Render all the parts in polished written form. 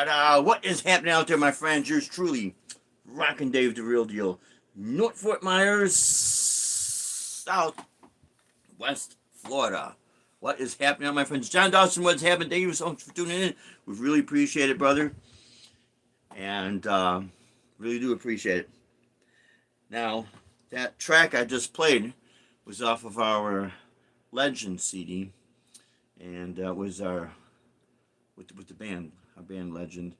What is happening out there, my friends? Yours truly, Rockin' Dave, the real deal. North Fort Myers, Southwest Florida. What is happening, my friends? John Dawson, what's happening? Thank you so much for tuning in. We really appreciate it, brother. And really do appreciate it. Now, that track I just played was off of our Legend CD. And that was our, with the band, our band Legend.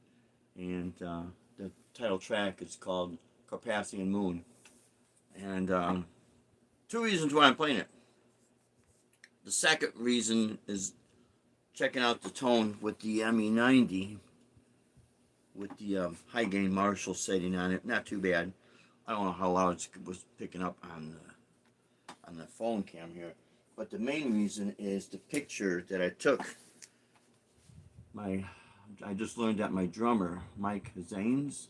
And the title track is called Carpathian Moon. And two reasons why I'm playing it. The second reason is checking out the tone with the ME90 with the high gain Marshall setting on it. Not too bad. I don't know how loud it was picking up on the phone cam here. But the main reason is the picture that I took. I just learned that my drummer, Mike Zanes,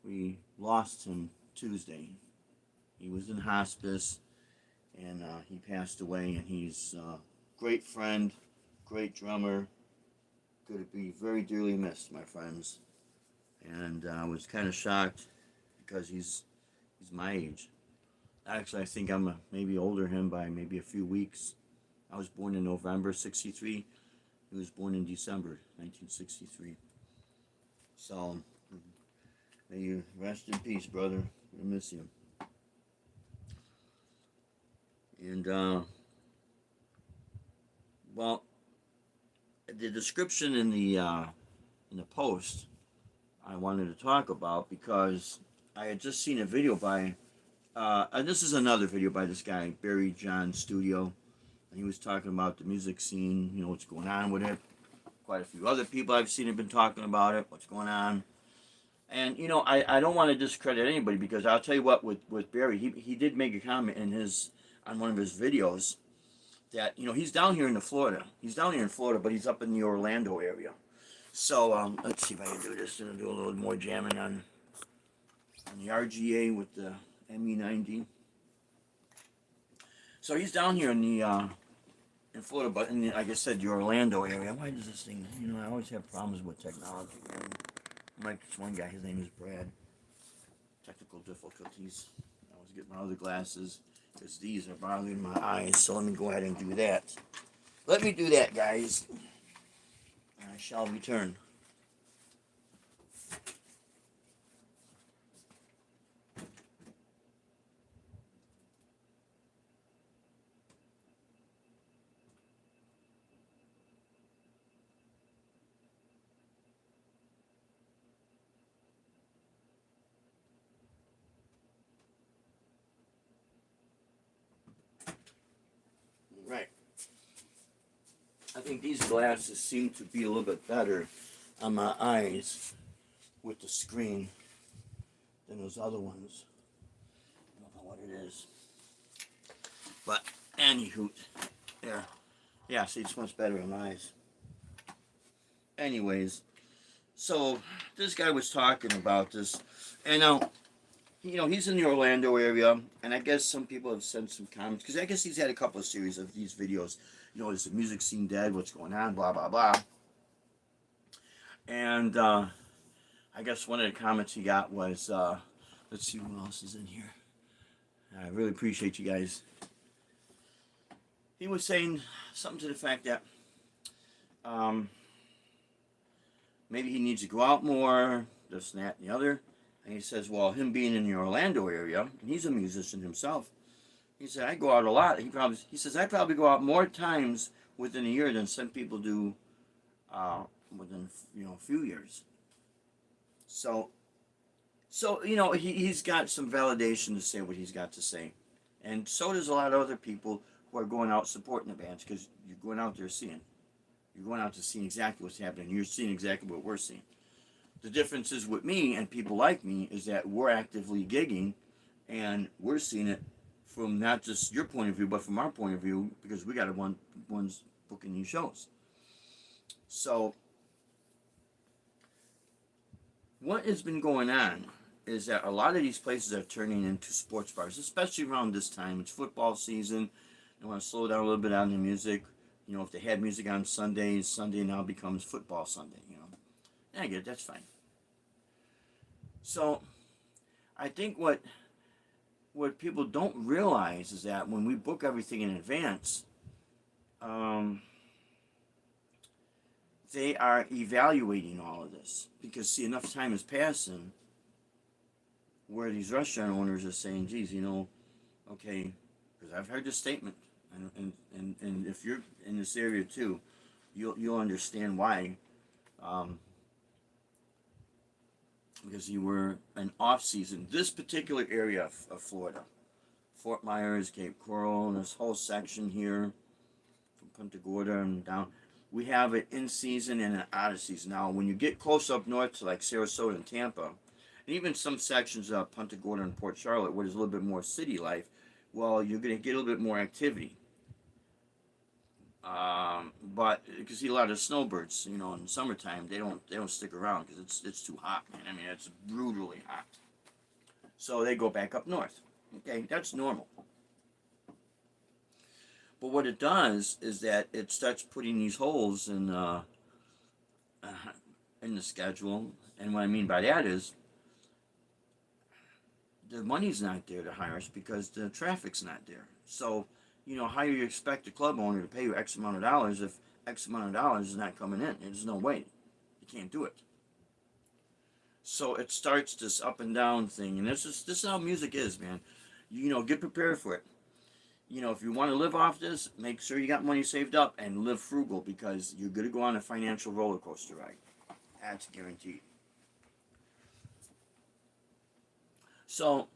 we lost him Tuesday. He was in hospice, and he passed away, and he's a great friend, great drummer, going to be very dearly missed, my friends. And I was kind of shocked because he's my age. Actually, I think I'm maybe older him by maybe a few weeks. I was born in November '63. He was born in December 1963. So, may you rest in peace, brother. I miss you. And, well, the description in the post I wanted to talk about because I had just seen a video by, this is another video by this guy, Barry John Studio. And he was talking about the music scene, you know, what's going on with it. Quite a few other people I've seen have been talking about it, what's going on. And, you know, I don't want to discredit anybody because I'll tell you what, with Barry, he did make a comment on one of his videos that, you know, he's down here in Florida. He's down here in Florida, but he's up in the Orlando area. So, let's see if I can do this. I'm going to do a little more jamming on the RGA with the ME90. So he's down here in Florida, but like I said, the Orlando area. Why does this thing, you know, I always have problems with technology. I'm like this one guy, his name is Brad. Technical difficulties. I was getting my other glasses because these are bothering my eyes, so let me go ahead and do that. Let me do that, guys. And I shall return. Right. I think these glasses seem to be a little bit better on my eyes with the screen than those other ones. I don't know what it is. But, anywho, there. Yeah, see, it's much better on my eyes. Anyways, so this guy was talking about this, and now, you know, he's in the Orlando area, and I guess some people have sent some comments, because I guess he's had a couple of series of these videos, you know, is the music scene dead, what's going on, blah, blah, blah. And I guess one of the comments he got was, let's see who else is in here. I really appreciate you guys. He was saying something to the fact that maybe he needs to go out more, this and that and the other. And he says, well, him being in the Orlando area, and he's a musician himself, he said, I go out a lot. He says, I probably go out more times within a year than some people do within, you know, a few years. So you know, he's got some validation to say what he's got to say. And so does a lot of other people who are going out supporting the bands, because you're going out there seeing. You're going out to see exactly what's happening. You're seeing exactly what we're seeing. The difference is with me and people like me is that we're actively gigging, and we're seeing it from not just your point of view, but from our point of view, because we got ones booking these shows. So, what has been going on is that a lot of these places are turning into sports bars, especially around this time. It's football season. They want to slow down a little bit on the music. You know, if they had music on Sundays, Sunday now becomes football Sunday, you know. I get it, that's fine. So I think what people don't realize is that when we book everything in advance, um, they are evaluating all of this because see enough time is passing where these restaurant owners are saying, geez, okay, because I've heard this statement, and if you're in this area too, you'll understand why. Um, because you were an off season. This particular area of Florida, Fort Myers, Cape Coral, and this whole section here from Punta Gorda and down, we have it in season and an out of season. Now, when you get close up north to like Sarasota and Tampa, and even some sections of Punta Gorda and Port Charlotte, where there's a little bit more city life, well, you're going to get a little bit more activity. But you can see a lot of snowbirds, in the summertime, they don't stick around because it's too hot, man. I mean, it's brutally hot. So they go back up north. Okay, that's normal. But what it does is that it starts putting these holes in the schedule, and what I mean by that is the money's not there to hire us because the traffic's not there. So, how do you expect a club owner to pay you X amount of dollars if X amount of dollars is not coming in? There's no way. You can't do it. So it starts this up and down thing, and this is how music is, man. Get prepared for it. If you want to live off this, make sure you got money saved up and live frugal because you're going to go on a financial roller coaster ride. That's guaranteed. So,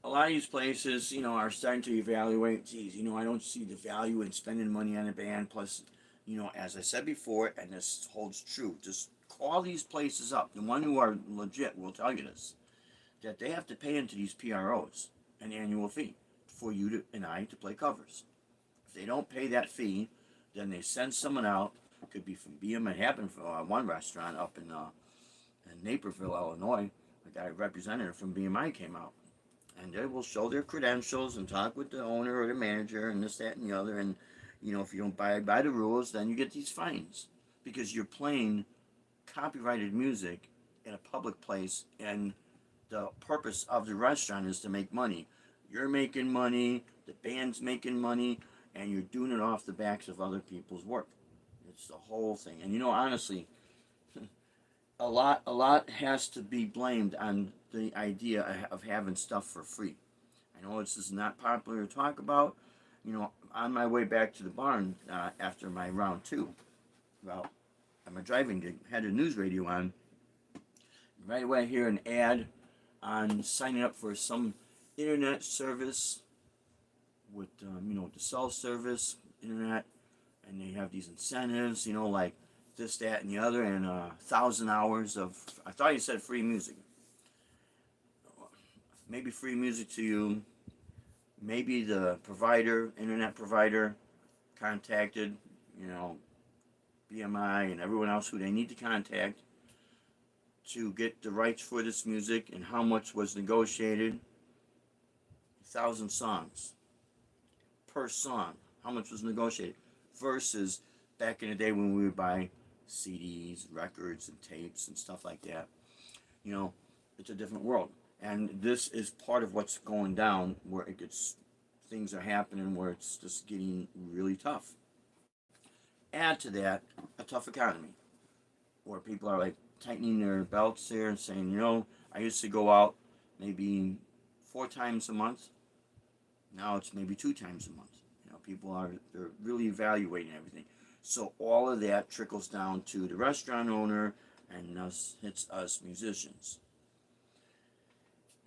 a lot of these places, are starting to evaluate, geez, I don't see the value in spending money on a band. Plus, as I said before, and this holds true, just call these places up. The one who are legit will tell you this, that they have to pay into these PROs an annual fee for you and I to play covers. If they don't pay that fee, then they send someone out. It could be from BM. It happened for one restaurant up in Naperville, Illinois. A guy representative from BMI came out, and they will show their credentials and talk with the owner or the manager and this, that, and the other. And if you don't buy by the rules, then you get these fines because you're playing copyrighted music in a public place, and the purpose of the restaurant is to make money. You're making money, the band's making money, and you're doing it off the backs of other people's work. It's the whole thing. And honestly, a lot has to be blamed on the idea of having stuff for free. I know this is not popular to talk about. On my way back to the barn after my round two, well, I'm a driving gig, had a news radio on. Right away I hear an ad on signing up for some internet service with, the cell service, internet, and they have these incentives, like this, that, and the other, and 1,000 hours of, I thought you said free music. Maybe free music to you. Maybe the provider, internet provider, contacted, BMI and everyone else who they need to contact to get the rights for this music and how much was negotiated. 1,000 songs per song. How much was negotiated versus back in the day when we would buy CDs, records, and tapes and stuff like that. It's a different world, and this is part of what's going down where things are happening where it's just getting really tough. Add to that a tough economy where people are like tightening their belts there and saying, I used to go out maybe 4 times a month. Now it's maybe 2 times a month. They're really evaluating everything. So all of that trickles down to the restaurant owner and hits us musicians.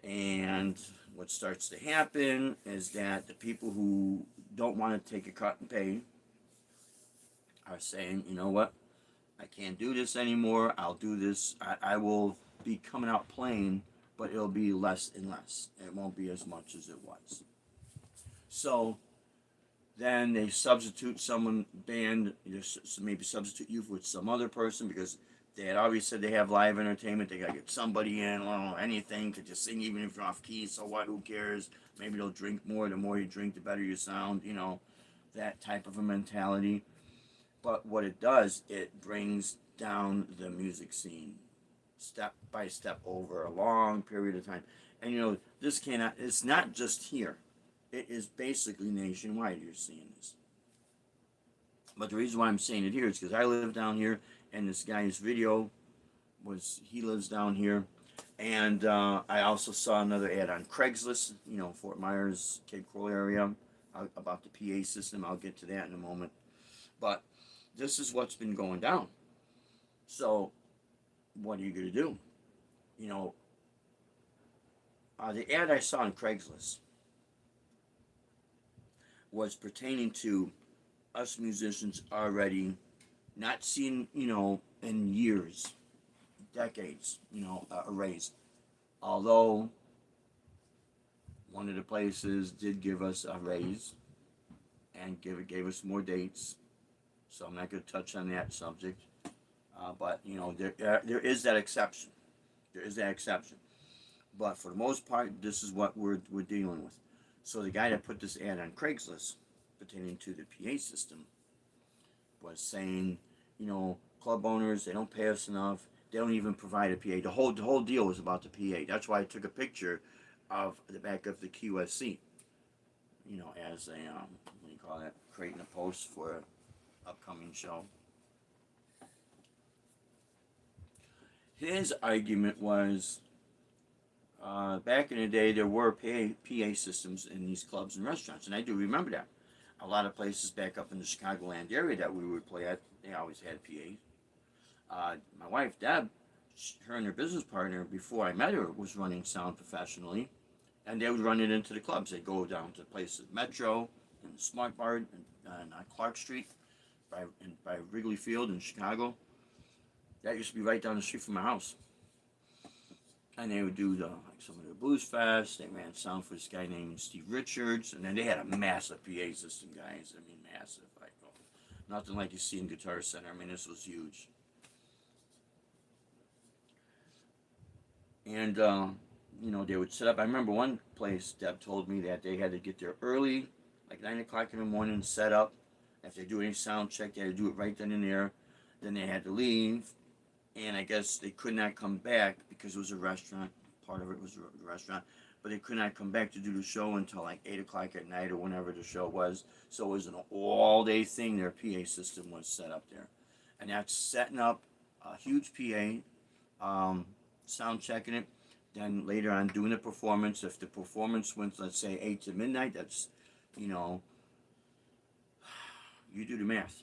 And what starts to happen is that the people who don't want to take a cut and pay are saying, you know what, I can't do this anymore. I'll do this. I will be coming out playing, but it'll be less and less. It won't be as much as it was. So then they substitute maybe substitute you with some other person because they had already said they have live entertainment. They got to get somebody in, anything, could just sing even if you're off key, so what, who cares? Maybe they'll drink more. The more you drink, the better you sound, that type of a mentality. But what it does, it brings down the music scene step by step over a long period of time. And you know, this cannot, it's not just here, it is basically nationwide. You're seeing this. But the reason why I'm saying it here is because I live down here, and this guy's video was, he lives down here. And I also saw another ad on Craigslist, you know, Fort Myers, Cape Coral area, about the PA system. I'll get to that in a moment. But this is what's been going down. So, what are you going to do? You know, the ad I saw on Craigslist was pertaining to us musicians already not seen, you know, in years, decades, you know, a raise. Although one of the places did give us a raise and gave us more dates, so I'm not going to touch on that subject. But you know, there is that exception. There is that exception. But for the most part, this is what we're dealing with. So the guy that put this ad on Craigslist pertaining to the PA system was saying, you know, club owners, they don't pay us enough. They don't even provide a PA. The whole deal was about the PA. That's why I took a picture of the back of the QSC. You know, as a what do you call that? Creating a post for an upcoming show. His argument was, back in the day, there were PA systems in these clubs and restaurants, and I do remember that. A lot of places back up in the Chicagoland area that we would play at, they always had PAs. My wife, Deb, her and her business partner, before I met her, was running sound professionally, and they would run it into the clubs. They'd go down to places, Metro, and the Smart Bar, and Clark Street, by Wrigley Field in Chicago. That used to be right down the street from my house. And they would do some of the blues fest. They ran sound for this guy named Steve Richards, and then they had a massive PA system, guys. I mean, massive. Like, nothing like you see in Guitar Center. I mean, this was huge. And you know, they would set up. I remember one place, Deb told me that they had to get there early, like 9 o'clock in the morning, set up. If they do any sound check, they had to do it right then and there. Then they had to leave, and I guess they could not come back because it was a restaurant. Part of it was a restaurant, but they could not come back to do the show until like 8 o'clock at night or whenever the show was. So it was an all-day thing. Their PA system was set up there, and that's setting up a huge PA, sound checking it. Then later on, doing the performance. If the performance went, let's say 8 to midnight, that's, you know, you do the math.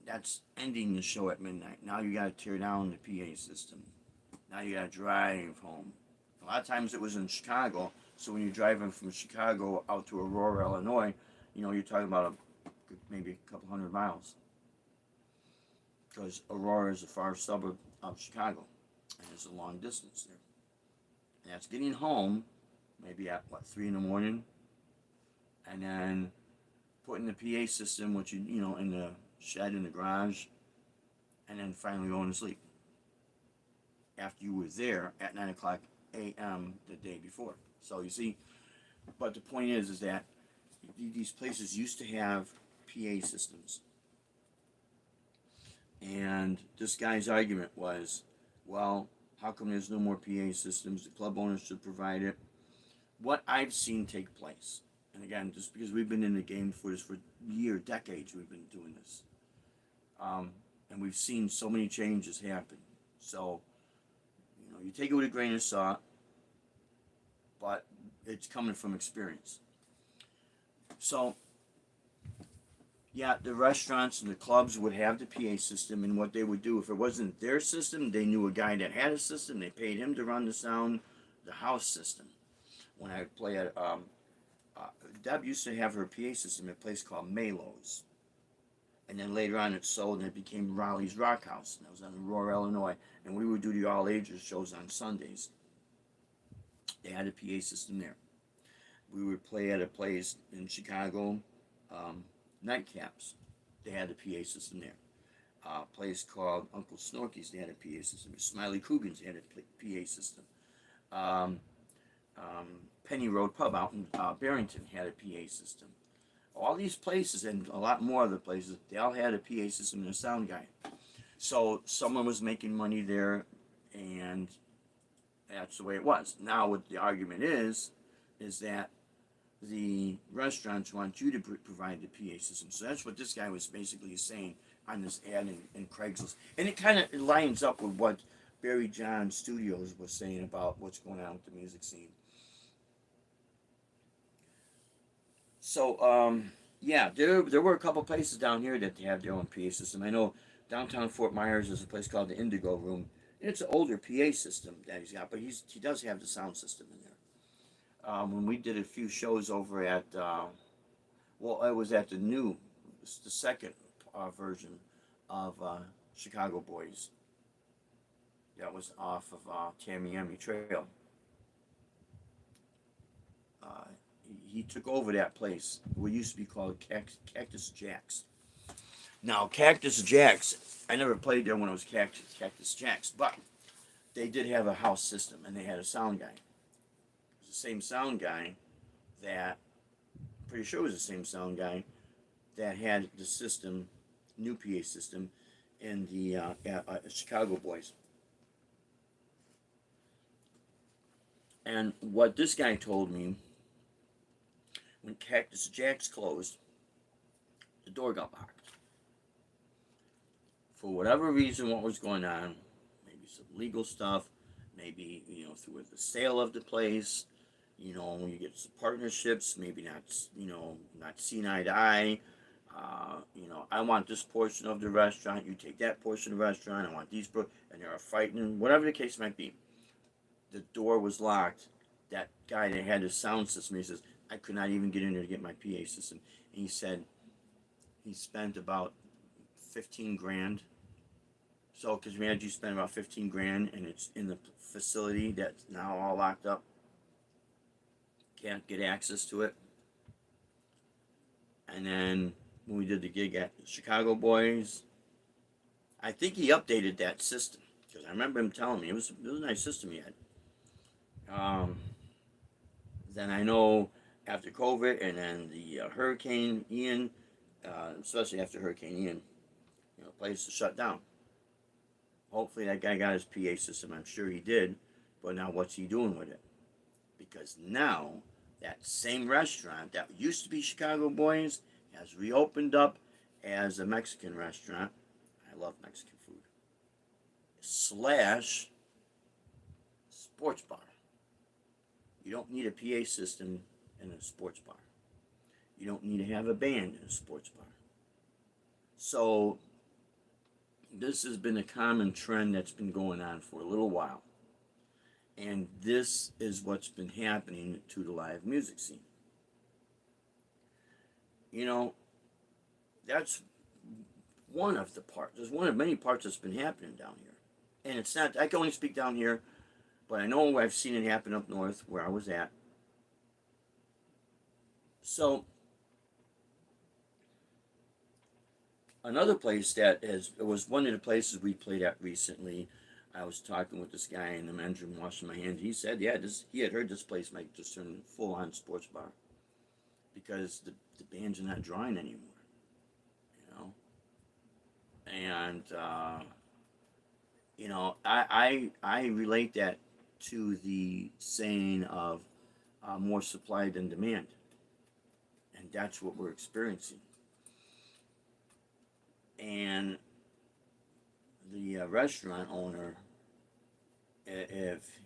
That's ending the show at midnight. Now you got to tear down the PA system. Now you got to drive home. A lot of times it was in Chicago, so when you're driving from Chicago out to Aurora, Illinois, you know, you're talking about maybe a couple 100 miles. Because Aurora is a far suburb of Chicago, and it's a long distance there. And that's getting home, maybe at, 3 in the morning, and then putting the PA system, which you know, in the shed in the garage, and then finally going to sleep after you were there at 9 o'clock a.m. the day before. So you see, but the point is that these places used to have PA systems, and this guy's argument was, well, how come there's no more PA systems? The club owners should provide it. What I've seen take place, and again, just because we've been in the game for this for decades, we've been doing this. And we've seen so many changes happen. So, you know, you take it with a grain of salt, but it's coming from experience. So, yeah, the restaurants and the clubs would have the PA system, and what they would do, if it wasn't their system, they knew a guy that had a system, they paid him to run the sound, the house system. When I would play at, Deb used to have her PA system at a place called Malo's. And then later on it sold and it became Raleigh's Rock House. And that was in Aurora, Illinois. And we would do the all ages shows on Sundays. They had a PA system there. We would play at a place in Chicago, Nightcaps. They had a PA system there. A place called Uncle Snorky's, they had a PA system. Smiley Coogan's, they had a PA system. Penny Road Pub out in Barrington had a PA system. All these places and a lot more other places, they all had a PA system and a sound guy. So someone was making money there, and that's the way it was. Now, what the argument is that the restaurants want you to provide the PA system. So that's what this guy was basically saying on this ad in Craigslist. And it kind of lines up with what Barry John Studios was saying about what's going on with the music scene. So, yeah, there were a couple places down here that they have their own PA system. I know downtown Fort Myers is a place called the Indigo Room. It's an older PA system that he's got, but he does have the sound system in there. When we did a few shows over at, well, it was at the second version of Chicago Boys. That was off of Tamiami Trail. Uh, he took over that place. What used to be called Cactus Jacks. Now, Cactus Jacks, I never played there when it was Cactus Jacks, but they did have a house system, and they had a sound guy. It was the same sound guy that, pretty sure it was the same sound guy that had the system, new PA system, in the Chicago Boys. And what this guy told me, when Cactus Jacks closed, the door got locked. For whatever reason, what was going on, maybe some legal stuff, maybe, through the sale of the place, when you get some partnerships, maybe not seeing eye to eye. I want this portion of the restaurant, you take that portion of the restaurant, I want these, and they're fighting, whatever the case might be. The door was locked. That guy that had his sound system, he says, I could not even get in there to get my PA system. And he said he spent about 15 grand. So, because imagine you spend about 15 grand and it's in the facility that's now all locked up. Can't get access to it. And then when we did the gig at Chicago Boys, I think he updated that system. Because I remember him telling me it was a nice system he had. Then I know after COVID and then the Hurricane Ian, especially after Hurricane Ian, places shut down. Hopefully that guy got his PA system. I'm sure he did. But now what's he doing with it? Because now that same restaurant that used to be Chicago Boys has reopened up as a Mexican restaurant. I love Mexican food. / sports bar. You don't need a PA system in a sports bar. You don't need to have a band in a sports bar. So this has been a common trend that's been going on for a little while. And this is what's been happening to the live music scene. That's one of the parts. There's one of many parts that's been happening down here. And it's not, I can only speak down here, but I know I've seen it happen up north where I was at. So, another place that was one of the places we played at recently. I was talking with this guy in the men's room, washing my hands. He said, yeah, he had heard this place might just turn full-on sports bar because the bands are not drawing anymore, And I relate that to the saying of more supply than demand, and that's what we're experiencing. And the restaurant owner, if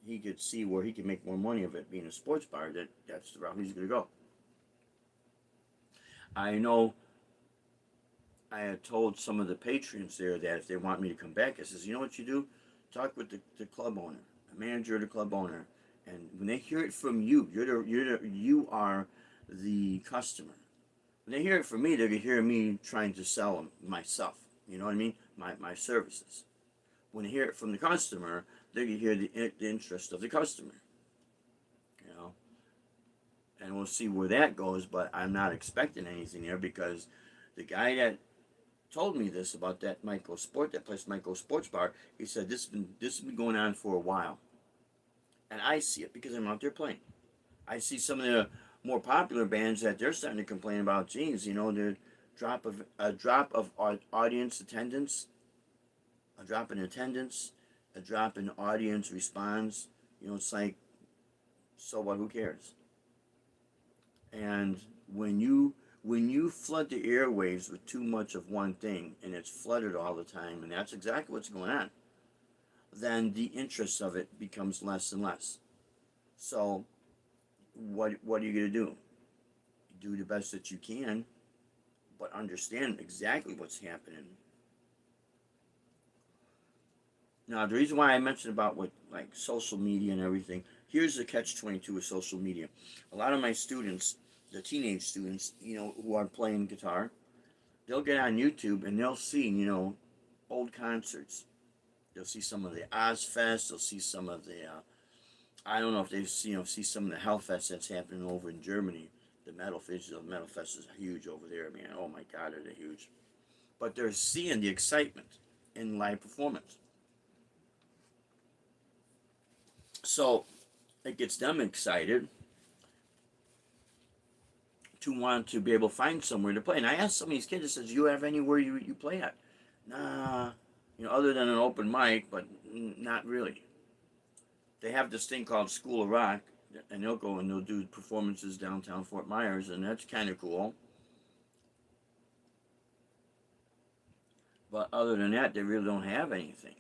he could see where he could make more money of it being a sports bar, that's the route he's going to go. I know I had told some of the patrons there that if they want me to come back, I says, you know what you do? Talk with the club owner, the manager of the club owner, and when they hear it from you, you are the customer. When they hear it from me, they're going to hear me trying to sell them myself. You know what I mean? My services. When they hear it from the customer, they're going to hear the interest of the customer. And we'll see where that goes, but I'm not expecting anything there because the guy that told me this about that place Michael Sports Bar, he said this has been going on for a while. And I see it because I'm out there playing. I see some of the more popular bands that they're starting to complain about, the drop of audience attendance. a drop in attendance, a drop in audience response. It's like, so what? Who cares? And when you flood the airwaves with too much of one thing, and it's flooded all the time, and that's exactly what's going on, then the interest of it becomes less and less. So what are you going to do? Do the best that you can, but understand exactly what's happening. Now, the reason why I mentioned about what, like, social media and everything, here's the catch-22 with social media. A lot of my students, the teenage students, who are playing guitar, they'll get on YouTube and they'll see, old concerts. They'll see some of the Ozfest. They'll see some of the, I don't know if they've see some of the Hellfest that's happening over in Germany. The Metal Fest is huge over there, man. Oh my God, are they huge? But they're seeing the excitement in live performance. So it gets them excited to want to be able to find somewhere to play. And I asked some of these kids, I said, "Do you have anywhere you play at?" Nah, other than an open mic, but not really. They have this thing called School of Rock, and they'll go and they'll do performances downtown Fort Myers, and that's kind of cool. But other than that, they really don't have anything.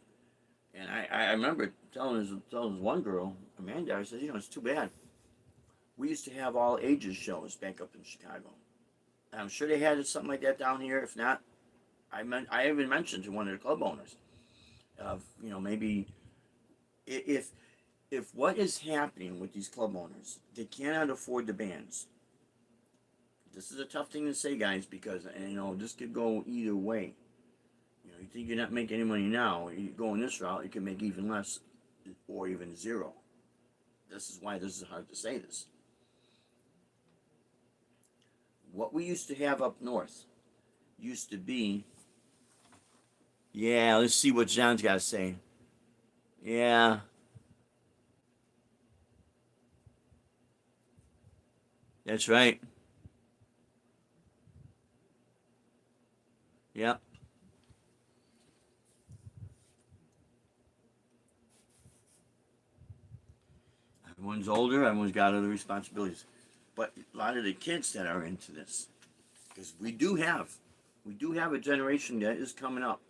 And I remember telling this one girl, Amanda, I said, it's too bad. We used to have all ages shows back up in Chicago. And I'm sure they had something like that down here. If not, I even mentioned to one of the club owners of, maybe if what is happening with these club owners, they cannot afford the bands. This is a tough thing to say, guys, because this could go either way. You think you're not making any money now, you go in this route, you can make even less or even zero. This is why this is hard to say this. What we used to have up north used to be, yeah, let's see what John's got to say. Yeah. That's right. Yep. Everyone's older, everyone's got other responsibilities. But a lot of the kids that are into this, because we do have a generation that is coming up.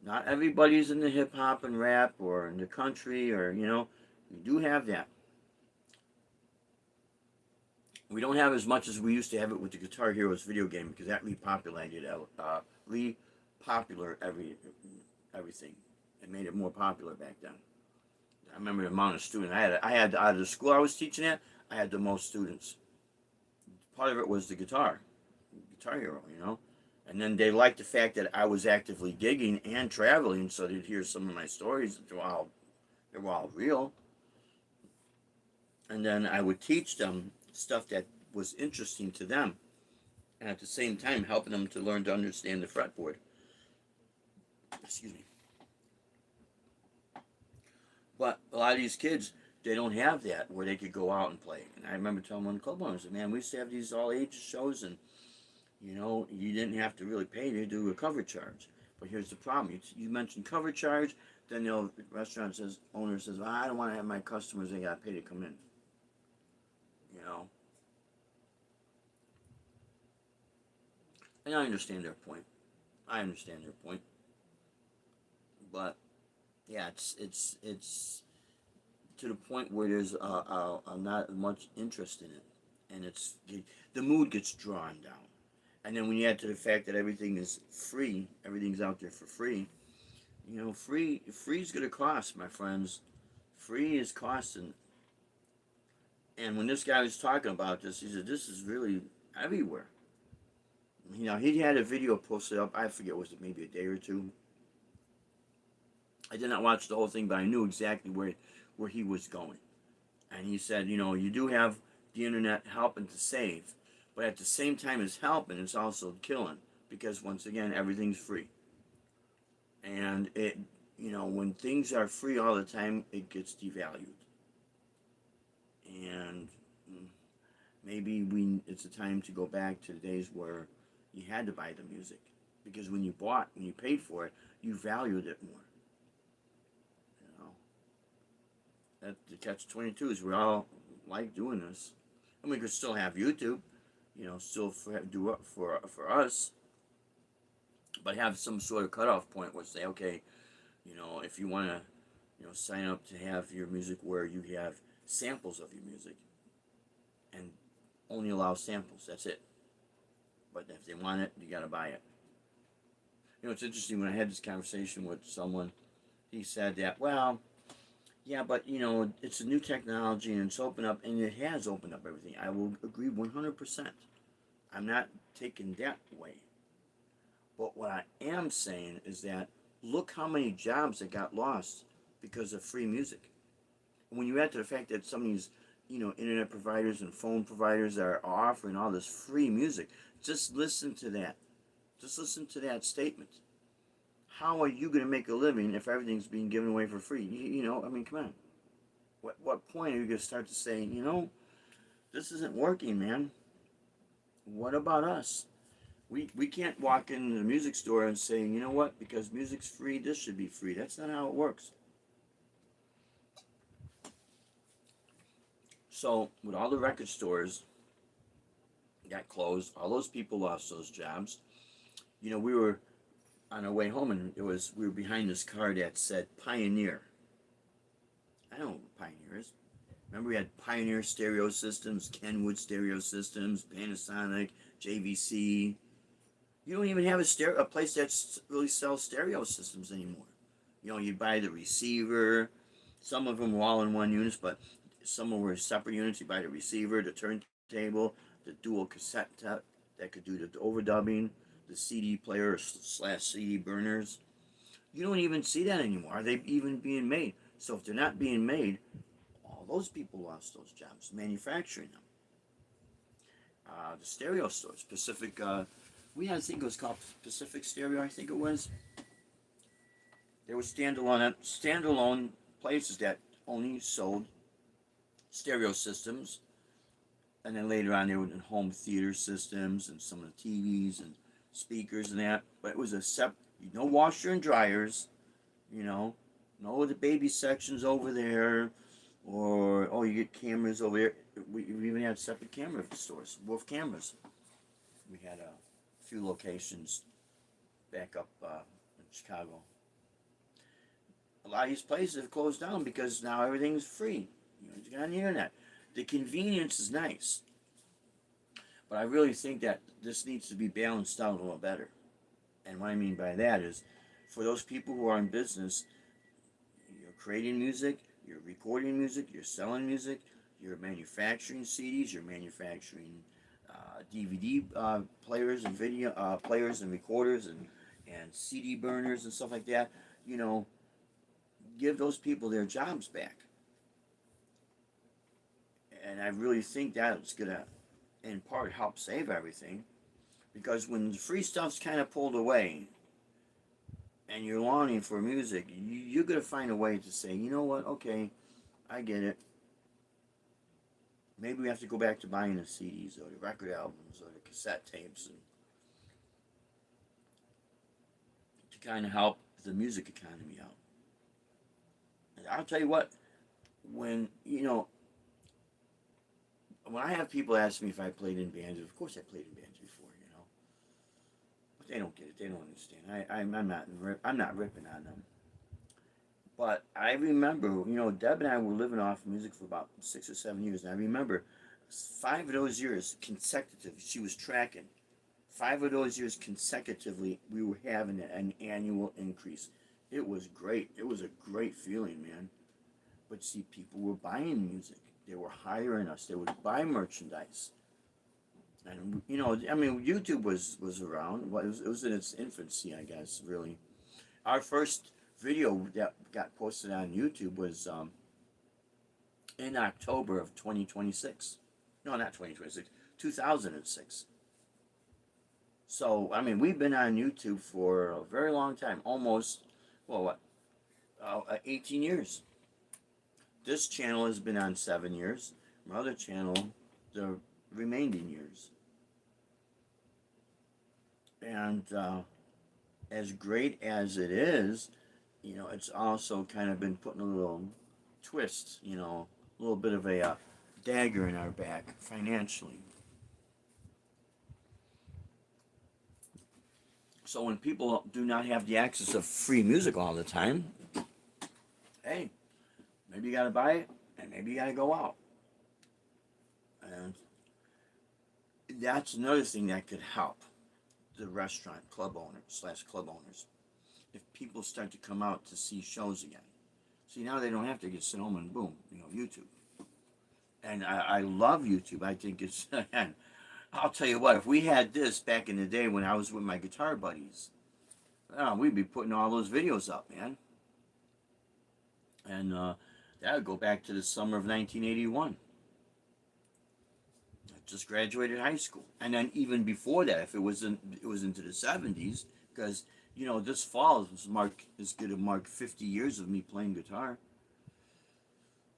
Not everybody's in the hip hop and rap or in the country, or we do have that. We don't have as much as we used to have it with the Guitar Heroes video game, because that repopulated everything. It made it more popular back then. I remember the amount of students I had out of the school I was teaching at. I had the most students. Part of it was the Guitar Hero. And then they liked the fact that I was actively gigging and traveling, so they'd hear some of my stories. They were all real. And then I would teach them stuff that was interesting to them, and at the same time helping them to learn to understand the fretboard. Excuse me. But a lot of these kids, they don't have that where they could go out and play. And I remember telling one club owners, man, we used to have these all ages shows, and you didn't have to really pay to do a cover charge. But here's the problem: you mentioned cover charge, then the owner says, well, I don't want to have my customers; they got to pay to come in. You know, and I understand their point. But yeah, it's to the point where there's not much interest in it, and the mood gets drawn down. And then when you add to the fact that everything is free, everything's out there for free. Free's gonna cost, my friends. Free is costing. And when this guy was talking about this, he said this is really everywhere. He had a video posted up. I forget, was it maybe a day or two? I did not watch the whole thing, but I knew exactly where he was going. And he said, you do have the internet helping to save, but at the same time it's helping, it's also killing, because once again everything's free. And when things are free all the time, it gets devalued. And maybe it's a time to go back to the days where you had to buy the music, because when you paid for it, you valued it more. You know, that the catch-22 is we all like doing this, and we could still have YouTube, you know, still do it for us, but have some sort of cutoff point where say, okay, you know, if you want to, you know, sign up to have your music where you have samples of your music, and only allow samples. That's it. But if they want it, you gotta buy it. You know, it's interesting when I had this conversation with someone. He said that, well, yeah, but you know, it's a new technology and it's opened up, and it has opened up everything. I will agree 100%. I'm not taking that way. But what I am saying is that look how many jobs that got lost because of free music. And when you add to the fact that some of these, you know, internet providers and phone providers are offering all this free music, just listen to that. Just listen to that statement. How are you going to make a living if everything's being given away for free? You know, I mean, come on. What point are you going to start to say, you know, this isn't working, man? What about us? We can't walk into the music store and say, you know what, because music's free, this should be free. That's not how it works. So, with all the record stores got closed, all those people lost those jobs. You know, we were on our way home, and we were behind this car that said Pioneer. I don't know what Pioneer is. Remember, we had Pioneer stereo systems, Kenwood stereo systems, Panasonic, JVC. You don't even have a place that really sells stereo systems anymore. You know, you buy the receiver. Some of them were all in one unit, but some were separate units. You buy the receiver, the turntable, the dual cassette that could do the overdubbing, the CD player / CD burners. You don't even see that anymore. Are they even being made? So if they're not being made, all those people lost those jobs manufacturing them. The stereo stores, Pacific. We had, I think it was called Pacific Stereo. I think it was. There were standalone places that only sold stereo systems, and then later on there were home theater systems and some of the TVs and speakers and that. But it was no washer and dryers, you know, no the baby sections over there, or oh you get cameras over there. We even had separate camera stores, Wolf Cameras. We had a few locations back up in Chicago. A lot of these places have closed down because now everything's free. You know, it's on the internet. The convenience is nice, but I really think that this needs to be balanced out a little better. And what I mean by that is, for those people who are in business, you're creating music, you're recording music, you're selling music, you're manufacturing CDs, you're manufacturing DVD players and video players and recorders and CD burners and stuff like that. You know, give those people their jobs back. And I really think that's gonna, in part, help save everything, because when the free stuff's kind of pulled away, and you're longing for music, you're gonna find a way to say, you know what? Okay, I get it. Maybe we have to go back to buying the CDs or the record albums or the cassette tapes, and to kind of help the music economy out. And I'll tell you what, when I have people ask me if I played in bands, of course I played in bands before, you know, but they don't get it, they don't understand. I'm not ripping on them. But I remember, you know, Deb and I were living off music for about 6 or 7 years, and I remember 5 of those years consecutive, she was tracking. 5 of those years consecutively, we were having an annual increase. It was great. It was a great feeling, man. But see, people were buying music. They were hiring us. They would buy merchandise. And, you know, I mean, YouTube was around. Well, it was in its infancy, I guess, really. Our first video that got posted on YouTube was in October of 2026. No, not 2026, 2006. So, I mean, we've been on YouTube for a very long time. Almost, 18 years. This channel has been on 7 years. My other channel, the remaining years. And as great as it is, it's also kind of been putting a little twist, a little bit of a dagger in our back financially. So when people do not have the access of free music all the time, hey, maybe you got to buy it, and maybe you got to go out. And that's another thing that could help the restaurant club owners slash club owners if people start to come out to see shows again. See, now they don't have to get sit home and boom, YouTube. And I love YouTube. I think it's, and I'll tell you what, if we had this back in the day when I was with my guitar buddies, we'd be putting all those videos up, man. And that would go back to the summer of 1981. I just graduated high school. And then even before that, if it was into the 70s, because, this fall is going to mark 50 years of me playing guitar.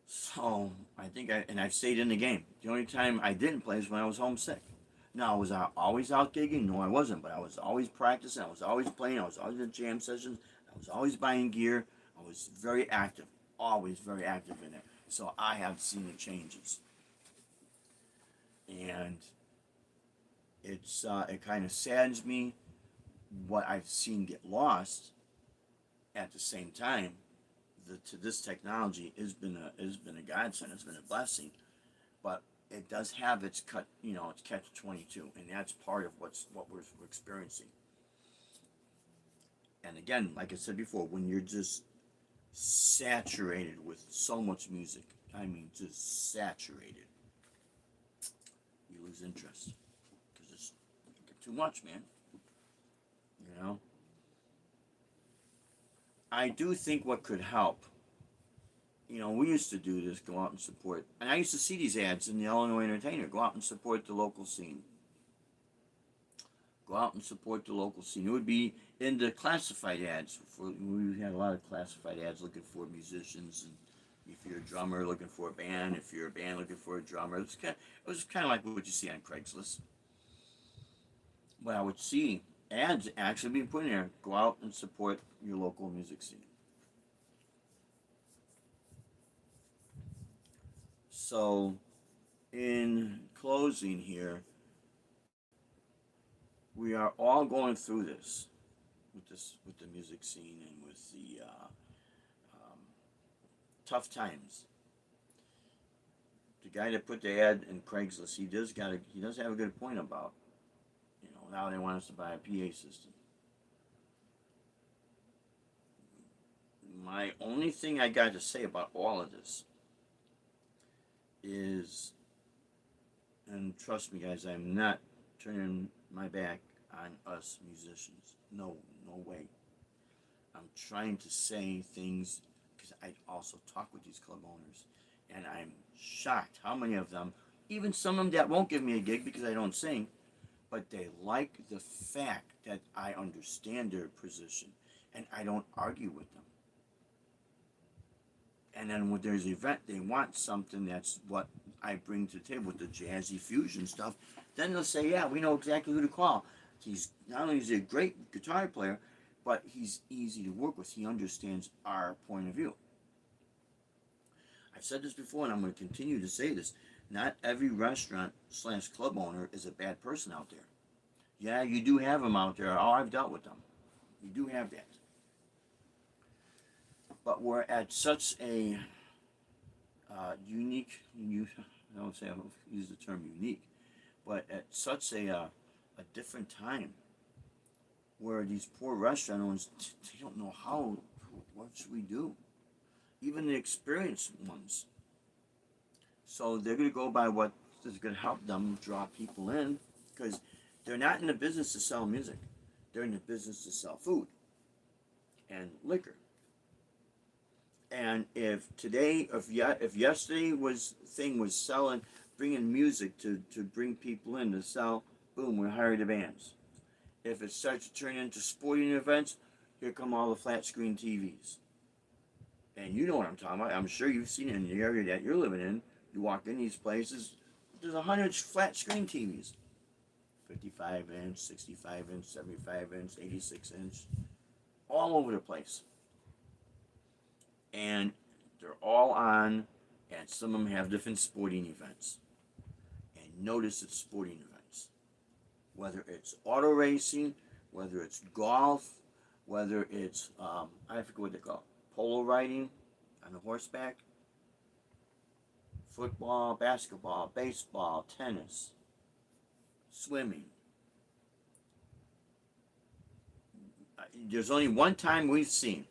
So I think I've stayed in the game. The only time I didn't play is when I was homesick. Now, was I always out gigging? No, I wasn't. But I was always practicing. I was always playing. I was always in jam sessions. I was always buying gear. I was very active. Always very active in it. So I have seen the changes. And it kind of saddens me what I've seen get lost. At the same time, to this technology has been a godsend. It's been a blessing, but it does have its its catch-22, and that's part of what we're experiencing. And again, like I said before, when you're just saturated with so much music, I mean, just saturated, you lose interest because it's too much, man. You know. I do think what could help, we used to do this, go out and support, and I used to see these ads in the Illinois Entertainer, go out and support the local scene. Go out and support the local scene. It would be in the classified ads. We had a lot of classified ads looking for musicians, and if you're a drummer looking for a band, if you're a band looking for a drummer. It was kind of like what you see on Craigslist. But I would see ads actually being put in there. Go out and support your local music scene. So, in closing here, we are all going through with the music scene and with the um, tough times. The guy that put the ad in Craigslist, he does have a good point about, now they want us to buy a PA system. My only thing I got to say about all of this is, and trust me guys, I'm not turning my back on us musicians. No, no way. I'm trying to say things because I also talk with these club owners, and I'm shocked how many of them, even some of them that won't give me a gig because I don't sing, but they like the fact that I understand their position and I don't argue with them. And then when there's an event, they want something that's what I bring to the table with the jazzy fusion stuff. Then they'll say, "Yeah, we know exactly who to call. He's not only is he a great guitar player, but he's easy to work with. He understands our point of view." I've said this before, and I'm going to continue to say this. Not every restaurant slash club owner is a bad person out there. Yeah, you do have them out there. Oh, I've dealt with them. You do have that. But we're at such a I don't say I don't use the term unique, but at such a different time where these poor restaurant owners, they don't know what should we do? Even the experienced ones. So they're going to go by what is going to help them draw people in, because they're not in the business to sell music. They're in the business to sell food and liquor. And if yesterday was selling, bringing music to bring people in to sell, boom, we hire the bands. If it starts to turn into sporting events, here come all the flat screen TVs. And you know what I'm talking about. I'm sure you've seen it in the area that you're living in. You walk in these places, there's 100 flat screen TVs. 55 inch, 65 inch, 75 inch, 86 inch, all over the place. And they're all on, and some of them have different sporting events. And notice it's sporting events. Whether it's auto racing, whether it's golf, whether it's, I forget what they call it, polo riding on the horseback, football, basketball, baseball, tennis, swimming. There's only one time we've seen,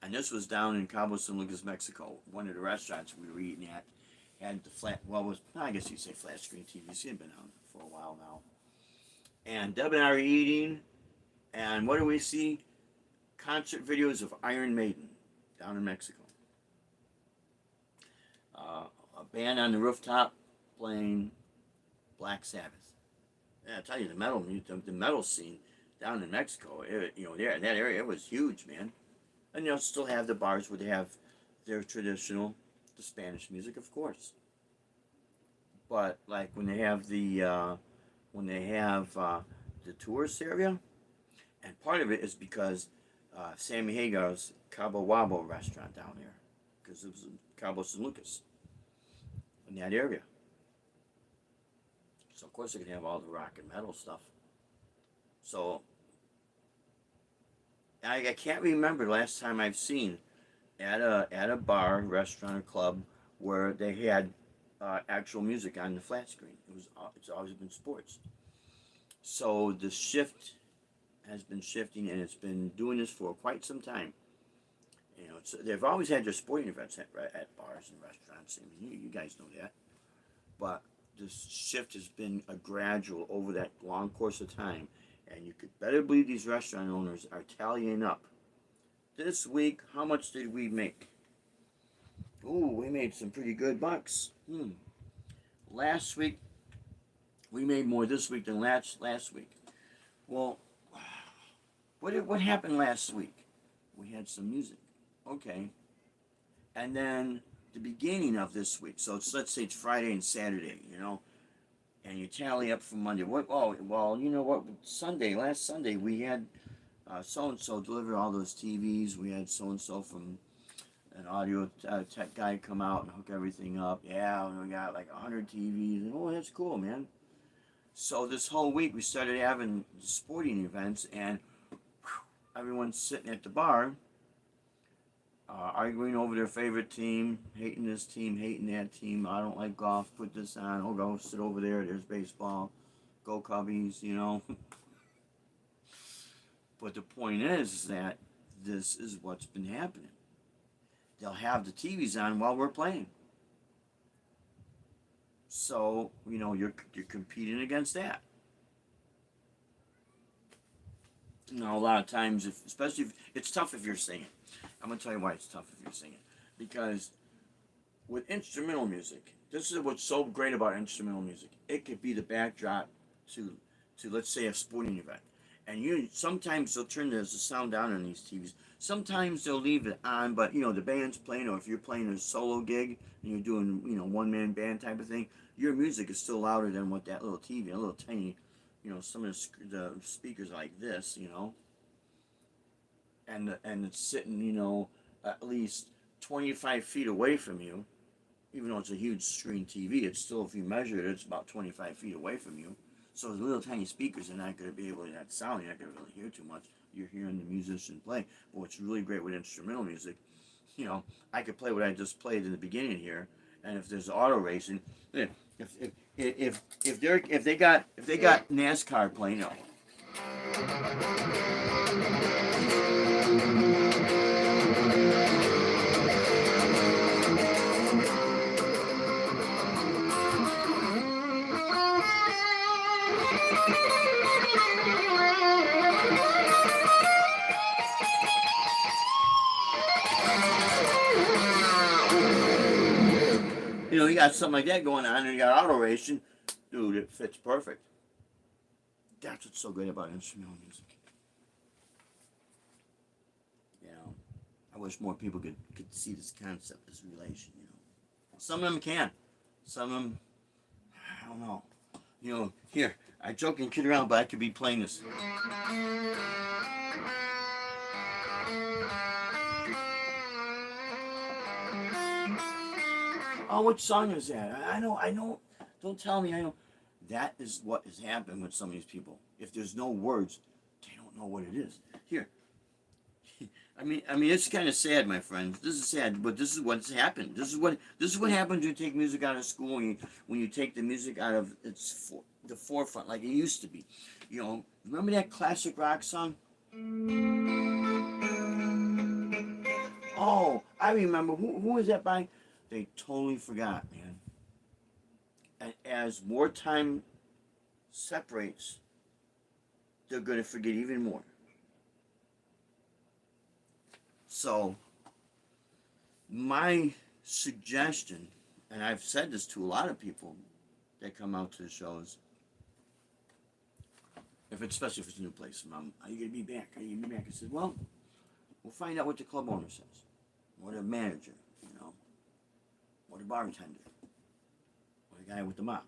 and this was down in Cabo San Lucas, Mexico. One of the restaurants we were eating at had the flat, well, was, I guess you'd say flat screen TVs. It had been on for a while now. And Deb and I are eating, and what do we see? Concert videos of Iron Maiden down in Mexico. A band on the rooftop playing Black Sabbath. Yeah, I tell you, the metal scene down in Mexico, there in that area, it was huge, man. And they'll still have the bars where they have their traditional, the Spanish music, of course. But like when they have the tourist area, and part of it is because Sammy Hagar's Cabo Wabo restaurant down there, because it was in Cabo San Lucas, in that area. So of course they can have all the rock and metal stuff. So I can't remember the last time I've seen at a bar, restaurant, or club where they had actual music on the flat screen. It's always been sports. So the shift has been shifting, and it's been doing this for quite some time. They've always had their sporting events at bars and restaurants. I mean, you guys know that. But this shift has been a gradual over that long course of time, and you could better believe these restaurant owners are tallying up. This week, how much did we make? Ooh, we made some pretty good bucks. Last week, we made more this week than last week. Well, what happened last week? We had some music. Okay. And then the beginning of this week, so let's say it's Friday and Saturday, and you tally up from Monday. Last Sunday, we had so-and-so deliver all those TVs. We had so-and-so from an audio tech guy come out and hook everything up. Yeah, and we got like 100 TVs. Oh, that's cool, man. So this whole week, we started having sporting events, and everyone's sitting at the bar, arguing over their favorite team, hating this team, hating that team. I don't like golf, put this on. Oh, go sit over there. There's baseball. Go Cubbies, But the point is that this is what's been happening. They'll have the TVs on while we're playing. So, you're competing against that. A lot of times, especially if it's tough if you're singing. I'm going to tell you why it's tough if you're singing. Because with instrumental music, this is what's so great about instrumental music. It could be the backdrop to let's say, a sporting event. And sometimes they'll turn the sound down on these TVs. Sometimes they'll leave it on, but the band's playing, or if you're playing a solo gig and you're doing one-man band type of thing, your music is still louder than what that little TV, a little tiny, some of the speakers like this, and it's sitting, at least 25 feet away from you. Even though it's a huge screen TV, it's still, if you measure it, it's about 25 feet away from you. So the little tiny speakers are not going to be able to, that sound, you're not going to really hear too much. You're hearing the musician play. But what's really great with instrumental music, I could play what I just played in the beginning here, and if there's auto racing, if they got NASCAR playing, you got something like that going on, and you got auto racing, dude, it fits perfect. That's what's so great about instrumental music. I wish more people could see this concept, this relation. Some of them can, some of them, I don't know. Here, I joke and kid around, but I could be playing this. Oh, what song is that? I know. Don't tell me I know. That is what has happened with some of these people. If there's no words, they don't know what it is. Here, I mean, it's kind of sad, my friends. This is sad, but this is what's happened. This is what happens when you take music out of school. When you take the music out of the forefront, like it used to be. Remember that classic rock song? Oh, I remember. Who was that by? They totally forgot, man. And as more time separates, they're gonna forget even more. So my suggestion, and I've said this to a lot of people that come out to the shows, especially if it's a new place, Mom, are you gonna be back? Are you gonna be back? I said, well, we'll find out what the club owner says, or the manager, or the bartender, or the guy with the mop,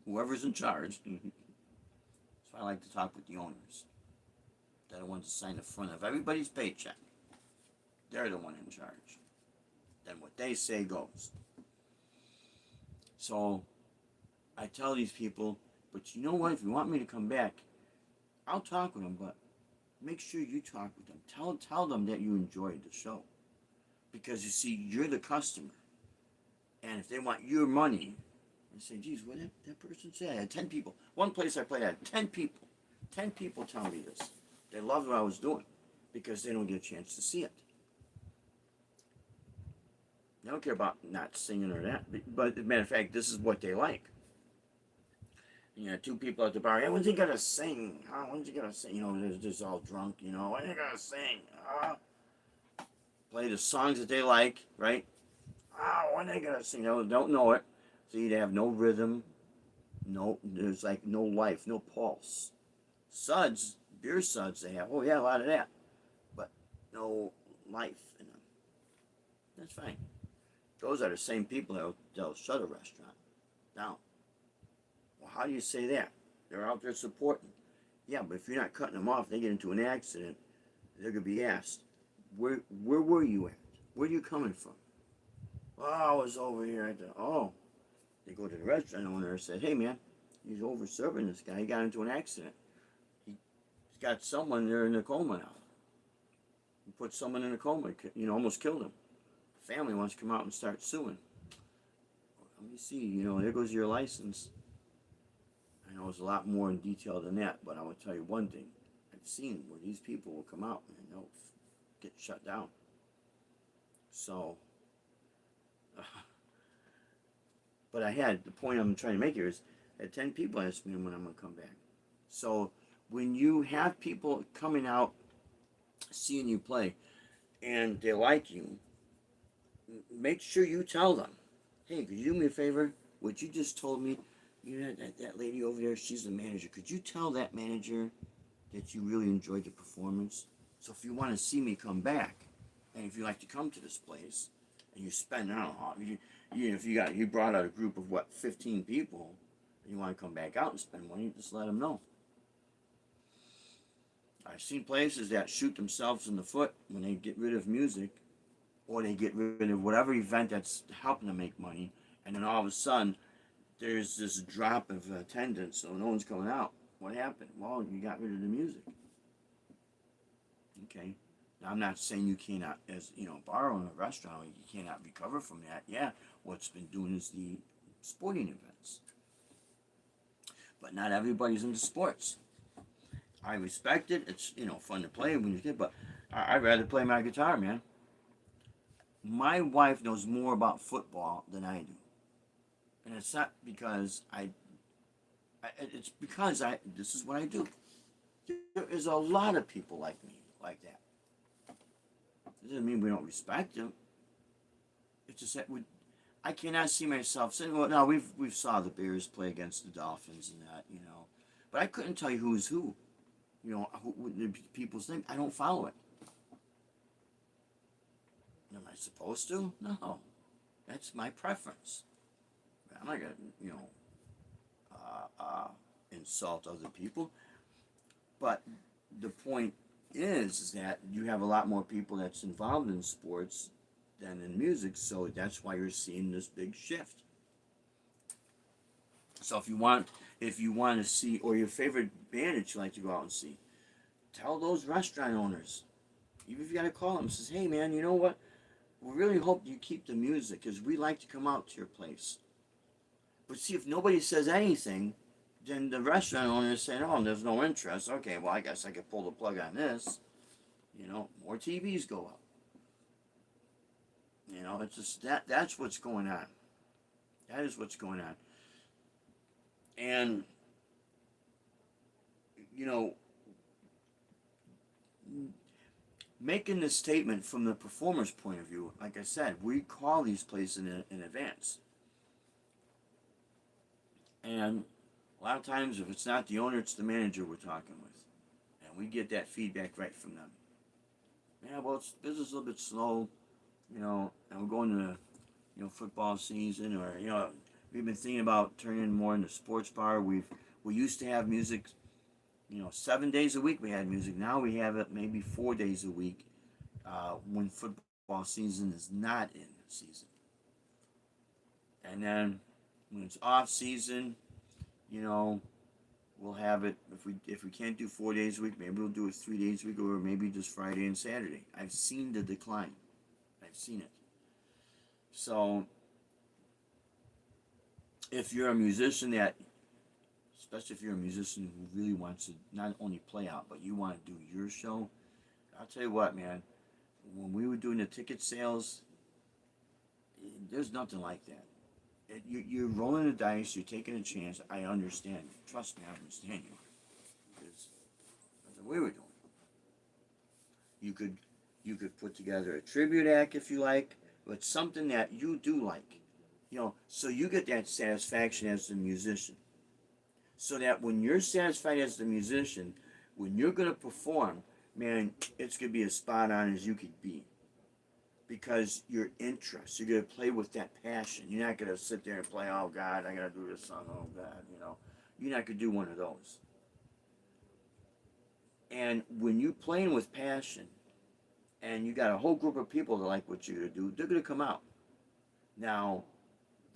whoever's in charge. So I like to talk with the owners. They're the ones that sign the front of everybody's paycheck. They're the one in charge. Then what they say goes. So I tell these people, but you know what? If you want me to come back, I'll talk with them, but make sure you talk with them. Tell them that you enjoyed the show. Because you see, you're the customer. And if they want your money, I say, geez, what did that person say? I had 10 people. One place I played, I had 10 people. 10 people tell me this. They loved what I was doing because they don't get a chance to see it. They don't care about not singing or that. But as a matter of fact, this is what they like. Two people at the bar. Hey, when's he gonna sing? When's he gonna sing? They're just all drunk. When he gonna sing? Play the songs that they like, right? When they gonna sing? Don't know it. So you have no rhythm. There's like no life, no pulse. Suds, beer suds, they have. Oh yeah, a lot of that, but no life in them. That's fine. Those are the same people that'll shut a restaurant down. Well, how do you say that? They're out there supporting. Yeah, but if you're not cutting them off, they get into an accident, they're gonna be asked, where were you at? Where are you coming from? Oh, I was over here at the. Oh, they go to the restaurant owner and said, hey man, he's over serving this guy. He got into an accident. He's got someone there in a coma now. He put someone in a coma. Almost killed him. Family wants to come out and start suing. Let me see, there goes your license. I know it's a lot more in detail than that, but I will tell you one thing. I've seen where these people will come out and they'll get shut down. So, but the point I'm trying to make here is, I had 10 people ask me when I'm going to come back. So, when you have people coming out, seeing you play, and they like you, make sure you tell them, hey, could you do me a favor? What you just told me, that lady over there, she's the manager. Could you tell that manager that you really enjoyed the performance? So if you want to see me come back, and if you like to come to this place, and you spend, I don't know, if you brought out a group of 15 people, and you want to come back out and spend money, just let them know. I've seen places that shoot themselves in the foot when they get rid of music, or they get rid of whatever event that's helping them make money, and then all of a sudden, there's this drop of attendance, so no one's coming out. What happened? Well, you got rid of the music. Okay. Now, I'm not saying you cannot, as bar owner, restaurant, you cannot recover from that. Yeah, what's been doing is the sporting events. But not everybody's into sports. I respect it. It's, fun to play when you're a kid, but I'd rather play my guitar, man. My wife knows more about football than I do. And it's not because it's because this is what I do. There is a lot of people like me, like that. It doesn't mean we don't respect them. It's just that I cannot see myself saying, well, now we've saw the Bears play against the Dolphins and that, but I couldn't tell you who's who. Who the people's name. I don't follow it. Am I supposed to? No. That's my preference. I'm not gonna, insult other people. But the point is that you have a lot more people that's involved in sports than in music, so that's why you're seeing this big shift. So if you want to see, or your favorite band that you like to go out and see, tell those restaurant owners. Even if you got to call them, says, hey man, you know what? We really hope you keep the music because we like to come out to your place. But see, if nobody says anything, then the restaurant owner is saying, oh, there's no interest. Okay, well, I guess I could pull the plug on this. More TVs go up. It's just that's what's going on. That is what's going on. And, you know, making this statement from the performer's point of view, like I said, we call these places in advance. And a lot of times, if it's not the owner, it's the manager we're talking with. And we get that feedback right from them. Yeah, well, it's business is a little bit slow, and we're going to, football season, or, we've been thinking about turning more into sports bar. We used to have music, 7 days a week we had music. Now we have it maybe 4 days a week when football season is not in season. And then when it's off season, we'll have it. If we can't do 4 days a week, maybe we'll do it 3 days a week, or maybe just Friday and Saturday. I've seen the decline. I've seen it. So if you're a musician especially if you're a musician who really wants to not only play out, but you want to do your show, I'll tell you what, man. When we were doing the ticket sales, there's nothing like that. You're rolling the dice. You're taking a chance. I understand. Trust me, I understand you. Because that's what we were doing. You could put together a tribute act if you like, but something that you do like, so you get that satisfaction as the musician. So that when you're satisfied as the musician, when you're gonna perform, man, it's gonna be as spot on as you could be. Because your interest, you're gonna play with that passion. You're not gonna sit there and play, oh God, I gotta do this song, oh God, You're not gonna do one of those. And when you're playing with passion, and you got a whole group of people that like what you're gonna do, they're gonna come out. Now,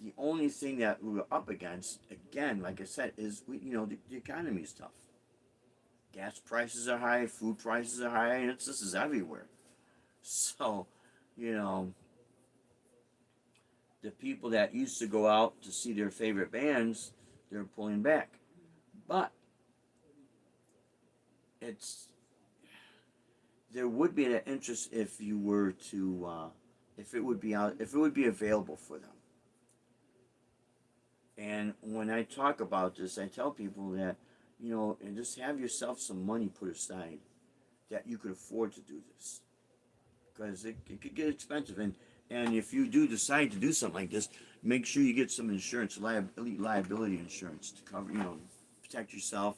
the only thing that we're up against, again, like I said, is the economy is tough. Gas prices are high, food prices are high, and this is everywhere. So, the people that used to go out to see their favorite bands, they're pulling back. But there would be an interest if you were to, if it would be available for them. And when I talk about this, I tell people that, and just have yourself some money put aside that you could afford to do this. Because it could get expensive. And if you do decide to do something like this, make sure you get some insurance, liability insurance to cover, protect yourself.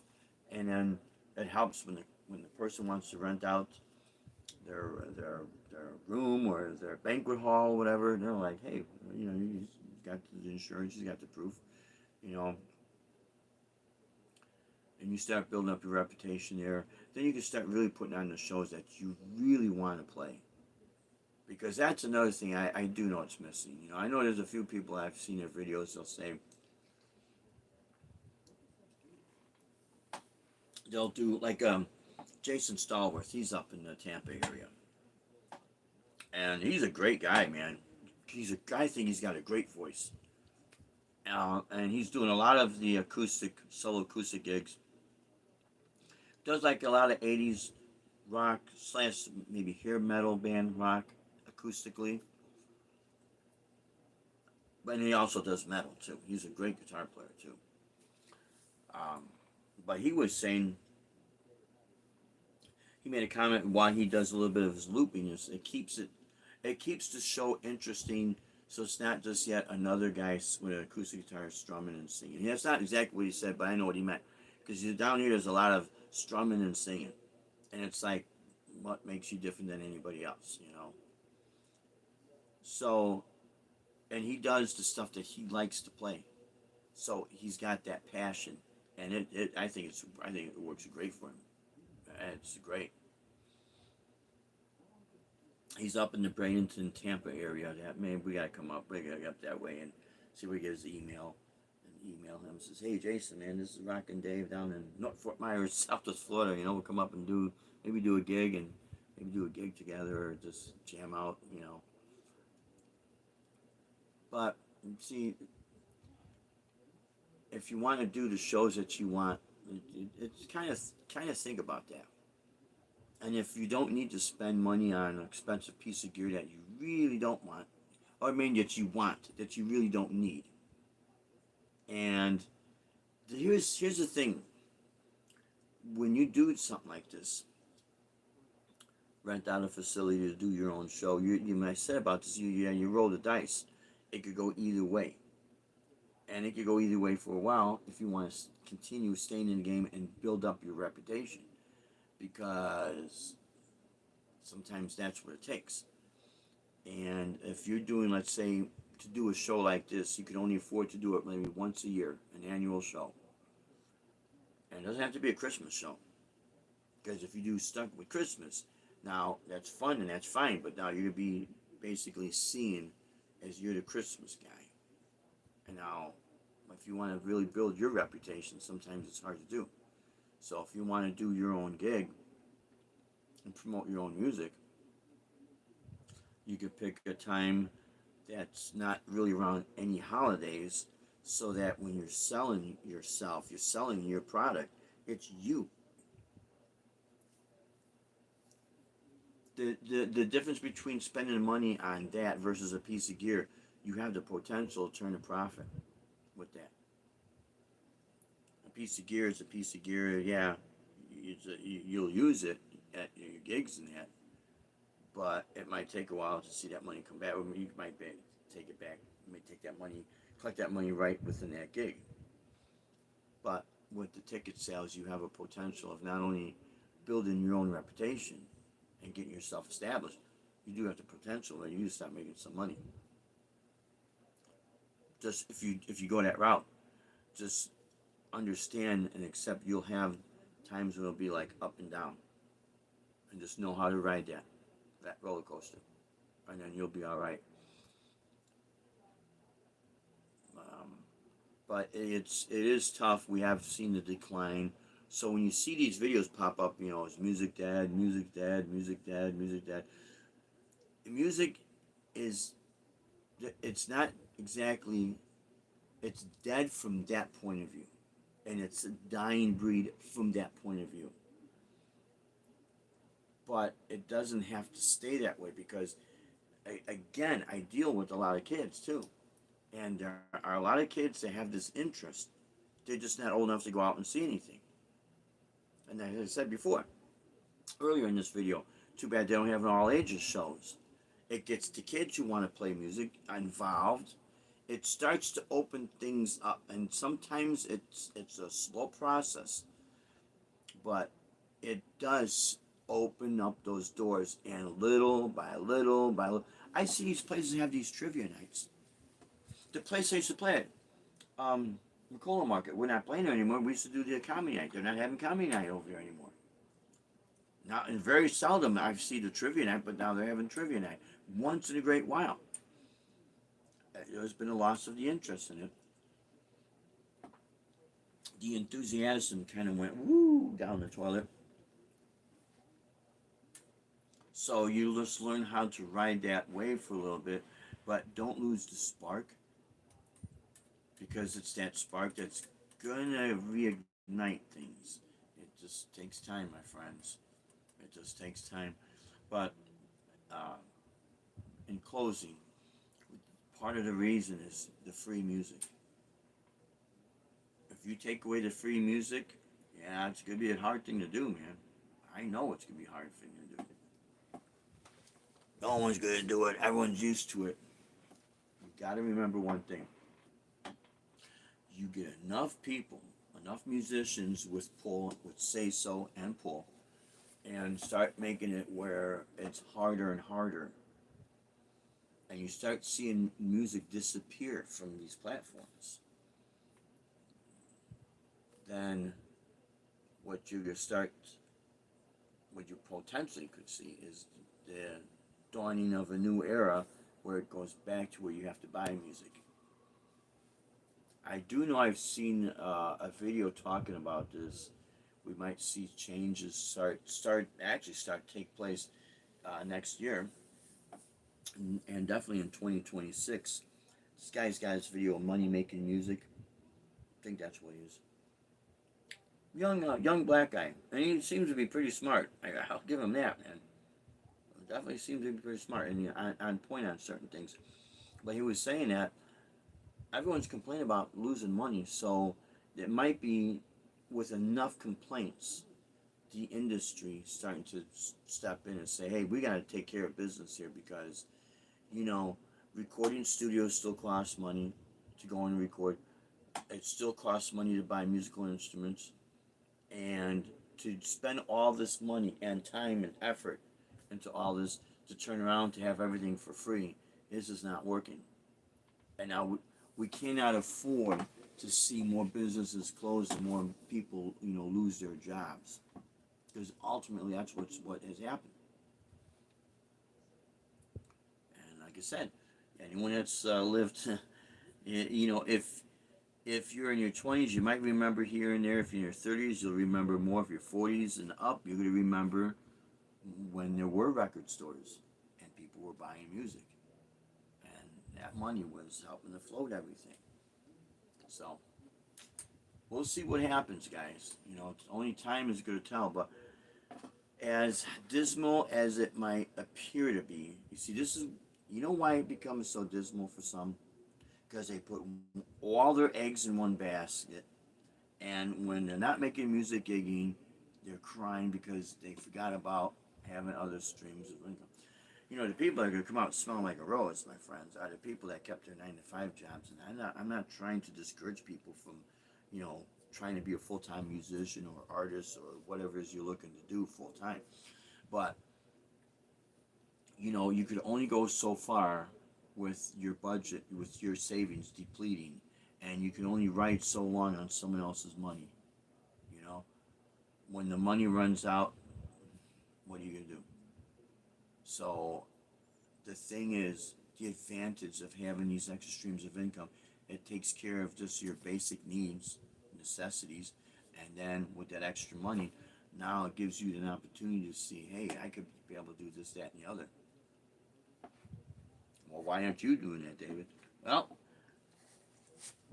And then it helps when the person wants to rent out their room or their banquet hall or whatever. They're like, hey, you got the insurance, you got the proof, and you start building up your reputation there. Then you can start really putting on the shows that you really want to play. Because that's another thing I do know it's missing. I know there's a few people I've seen their videos, they'll say, they'll do like Jason Stallworth, he's up in the Tampa area. And he's a great guy, man. I think he's got a great voice. And he's doing a lot of the solo acoustic gigs. Does like a lot of 80s rock / maybe hair metal band rock acoustically. But he also does metal too. He's a great guitar player too. But he was saying, he made a comment why he does a little bit of his looping. It keeps the show interesting. So it's not just yet another guy with an acoustic guitar strumming and singing. That's not exactly what he said, but I know what he meant. Because down here, there's a lot of strumming and singing. And it's like, what makes you different than anybody else, So, and he does the stuff that he likes to play. So he's got that passion. and I think it works great for him. It's great. He's up in the Bradenton, Tampa area. That man, we gotta come up. We gotta get up that way and see if we get his email. And email him. Says, hey Jason, man, this is Rockin' Dave down in North Fort Myers, Southwest Florida. We'll come up and maybe do a gig and maybe do a gig together or just jam out. But see, if you want to do the shows that you want, it's kind of think about that. And if you don't need to spend money on an expensive piece of gear that you really don't want, or I mean that you want, that you really don't need. And here's the thing. When you do something like this, rent out a facility to do your own show, when I said about this, you roll the dice. It could go either way. And it could go either way for a while if you want to continue staying in the game and build up your reputation. Because sometimes that's what it takes. And if you're doing, let's say, to do a show like this, you can only afford to do it maybe once a year, an annual show. And it doesn't have to be a Christmas show. Because if you do stuck with Christmas, now that's fun and that's fine, but now you're going to be basically seen as you're the Christmas guy. And now, if you want to really build your reputation, sometimes it's hard to do. So if you want to do your own gig and promote your own music, you could pick a time that's not really around any holidays, so that when you're selling yourself, you're selling your product, it's you. The difference between spending money on that versus a piece of gear, you have the potential to turn a profit with that. A piece of gear is a piece of gear, yeah. You'll use it at your gigs and that, but it might take a while to see that money come back. You might take it back. You may take that money, collect that money right within that gig. But with the ticket sales, you have a potential of not only building your own reputation and getting yourself established, you do have the potential that you start making some money. Just if you go that route, just understand and accept you'll have times when it'll be like up and down, and just know how to ride that roller coaster, and then you'll be all right. But it is tough. We have seen the decline. So when you see these videos pop up, it's music dead, music dead, music dead, music dead. Music is, it's not exactly, it's dead from that point of view. And it's a dying breed from that point of view. But it doesn't have to stay that way because, again, I deal with a lot of kids too. And there are a lot of kids that have this interest. They're just not old enough to go out and see anything. And as I said before, earlier in this video, too bad they don't have an all ages shows. It gets the kids who want to play music involved. It starts to open things up, and sometimes it's a slow process, but it does open up those doors, and little by little by little. I see these places have these trivia nights. The place I used to play at, McCullough Market, we're not playing there anymore. We used to do the comedy night. They're not having comedy night over there anymore. Now, and very seldom I see the trivia night, but now they're having trivia night once in a great while. There's been a loss of the interest in it. The enthusiasm kind of went woo down the toilet. So you just learn how to ride that wave for a little bit, but don't lose the spark, because it's that spark that's gonna reignite things. It just takes time, my friends. It just takes time. But in closing, part of the reason is the free music. If you take away the free music, yeah, it's gonna be a hard thing to do, man. I know it's gonna be a hard thing to do. No one's gonna do it. Everyone's used to it. You gotta remember one thing. You get enough people, enough musicians with say so and pull, and start making it where it's harder and harder, and you start seeing music disappear from these platforms, then what you could start, what you potentially could see is the dawning of a new era where it goes back to where you have to buy music. I do know I've seen a video talking about this. We might see changes start take place next year, and definitely in 2026. This guy's got his video, Money Making Music. I think that's what he is. Young black guy, and he seems to be pretty smart. I'll give him that, man. Definitely seems to be pretty smart and on point on certain things. But he was saying that everyone's complaining about losing money, so it might be with enough complaints, the industry starting to step in and say, hey, we got to take care of business here because, you know, recording studios still cost money to go and record. It still costs money to buy musical instruments. And to spend all this money and time and effort into all this to turn around to have everything for free, this is not working. And now we cannot afford to see more businesses close and more people, lose their jobs. Because ultimately that's what has happened. And like I said, anyone that's lived, if you're in your 20s, you might remember here and there. If you're in your 30s, you'll remember more. If you're 40s and up, you're going to remember when there were record stores and people were buying music. And that money was helping to float everything. So, we'll see what happens, guys. Only time is going to tell. But as dismal as it might appear to be, you see, this is, why it becomes so dismal for some? Because they put all their eggs in one basket, and when they're not making music gigging, they're crying because they forgot about having other streams of income. The people that are going to come out smelling like a rose, my friends, are the people that kept their 9-to-5 jobs. And I'm not trying to discourage people from, trying to be a full-time musician or artist or whatever it is you're looking to do full-time. But, you could only go so far with your budget, with your savings depleting, and you can only write so long on someone else's money. When the money runs out, what are you gonna do? So the thing is, the advantage of having these extra streams of income, it takes care of just your basic needs, necessities, and then with that extra money, now it gives you an opportunity to see, hey, I could be able to do this, that, and the other. Well, why aren't you doing that, David? Well,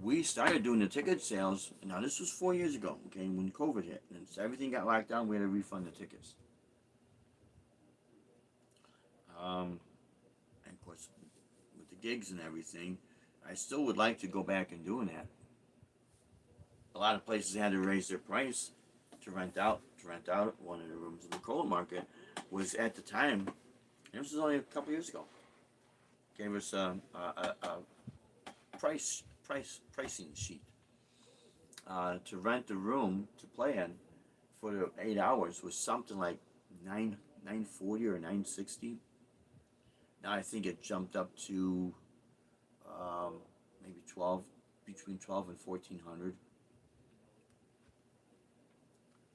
we started doing the ticket sales. Now, this was 4 years ago, okay, when COVID hit. And so everything got locked down, we had to refund the tickets. And, of course, with the gigs and everything, I still would like to go back and doing that. A lot of places had to raise their price to rent out. One of the rooms in the Cold Market was at the time, and this was only a couple years ago, gave us a pricing sheet to rent the room to play in for the 8 hours was something like $940 or $960. Now I think it jumped up to maybe between 12 and 1400.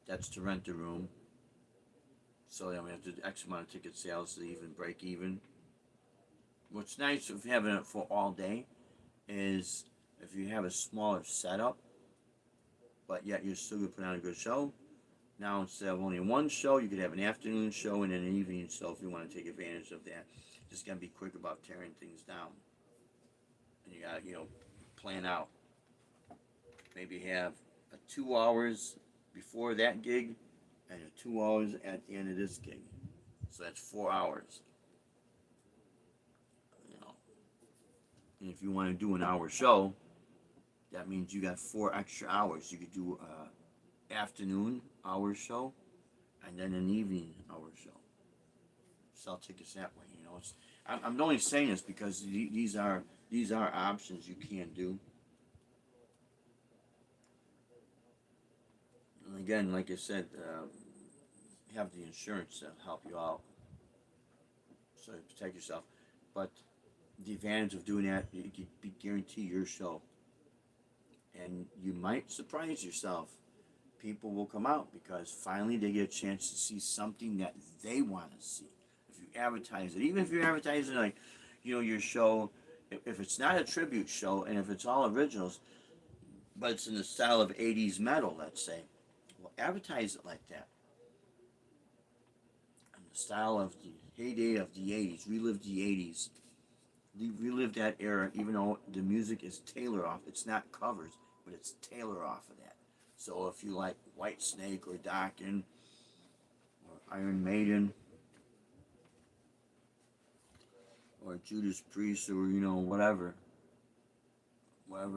That's to rent the room. So then we have to do X amount of ticket sales to even break even. What's nice of having it for all day is if you have a smaller setup, but yet you're still going to put on a good show. Now instead of only one show, you could have an afternoon show and an evening show if you want to take advantage of that. Just got to be quick about tearing things down. And you got to, plan out. Maybe have a 2 hours before that gig and a 2 hours at the end of this gig. So that's 4 hours. And if you want to do an hour show, that means you got 4 extra hours. You could do an afternoon hour show and then an evening hour show. Sell tickets that way. I'm only saying this because these are options you can do. And again, like I said, have the insurance to help you out, so you protect yourself. But the advantage of doing that, you guarantee your show, and you might surprise yourself people will come out because finally they get a chance to see something that they want to see. If you advertise it, even if you're advertising like, your show, if it's not a tribute show and if it's all originals, but it's in the style of 80s metal, let's say, well, advertise it like that. In the style of the heyday of the 80s, relive the 80s, relive that era, even though the music is tailor off. It's not covers, but it's tailor off of that. So if you like Whitesnake or Dokken or Iron Maiden or Judas Priest or whatever